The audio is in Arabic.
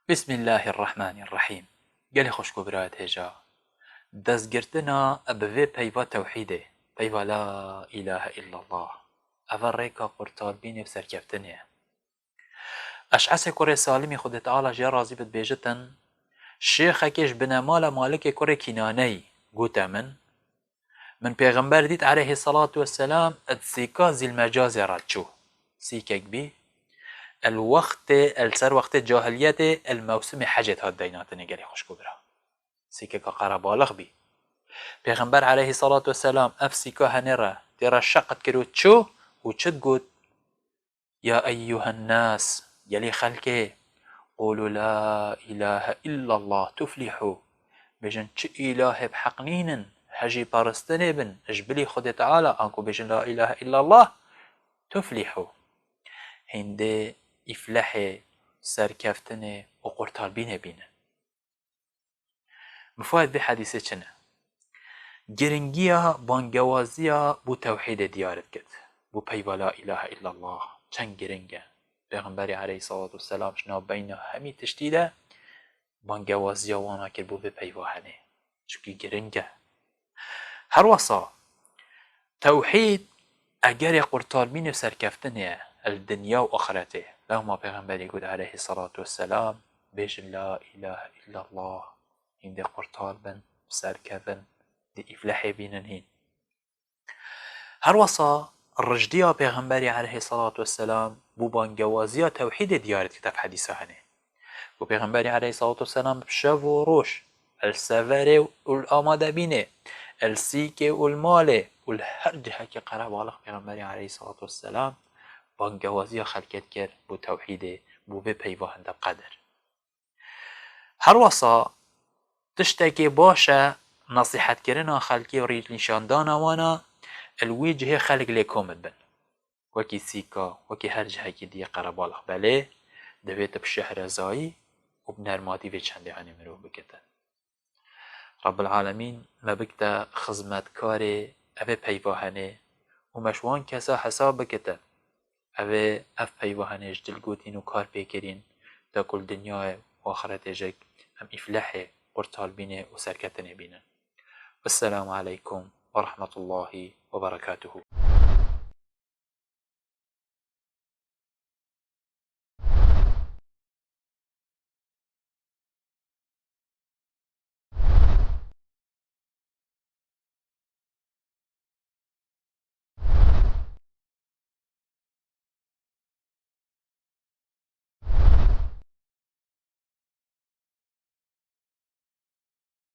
بسم الله الرحمن الرحيم. قالي خوش كبرات هجا دست گرتنا ابوه پیوا توحیده پیوا لا اله الا الله اول ریکا قرطال بینی و سرکفتنه اشعس کره سالمی خود تعالی جا رازی بد بیجتن شیخ کش بنمال مالک کره کنانه گوتا من پیغمبر دید علیه الصلاة والسلام ادسیکا زی المجاز رادشو سیکک بی الوقت السر وقت جاهلیت الموسم حجت هاد دیناتنه گلی خوش کبرا سیکه که قربالغ بی پیغمبر علیه الصلاة والسلام اف سیکه هنره تیرا شقت کرو چو و چد گود یا ایوها الناس یلی خلکه قولوا لا اله الا الله تفلحوا بجن چه اله بحق نینن هجی پارستنه بن اجبلی خود تعالی انکو بجن لا اله الا الله تفلحوا هنده افلح سرکفتنه و قرطال بینه بینه مفاید به حدیثه چنه گرنگیا بانگوازیا بو توحید دیارت کد بو پیوا لا اله الا الله چند گرنگه پیغمبری علیه الصلاة والسلام شنا بین همی تشتیده بانگوازیا وانا کرد بو به پیوا هنه چونکه گرنگه هر وصا توحید اگر قرطال بینه سرکفتنه الدنیا و آخرته لو ما پیغمبری گود علیه الصلاة والسلام بیجن لا اله الا الله هنده قرطال بن سرکفن دي افلح بينن هين هر وصا الرجدية پیغمبري عليه الصلاة والسلام بو بانجوازية توحيد ديارت كتاب حديثة هنه بو پیغمبري عليه الصلاة والسلام بشاف و روش السفر والآمادة بينه السيك والمال والهرج هكي قرب والله پیغمبري عليه الصلاة والسلام بانجوازية خلقت كر بو توحيد بو بپيوه هنده قدر هر وصا تشتكي باشا نصيحت كرنا خلقي وريد نشاندان وانا الوجه خلق لكم بن وكي سيكا وكي هرج هكي دي قربالخ بله دويت بشهر زاي وبنرماتي في چنده هني مرو بكتا رب العالمين ما بكتا خزمت كاري اوه پيواهنه ومشوان كسا حساب بكتا اوه اف پيواهنه جدل قوتين وكار بيكرين دا كل دنيا واخرت جك هم افلحه قرطال بينه وسركتنه بينه. السلام عليكم ورحمة الله وبركاته.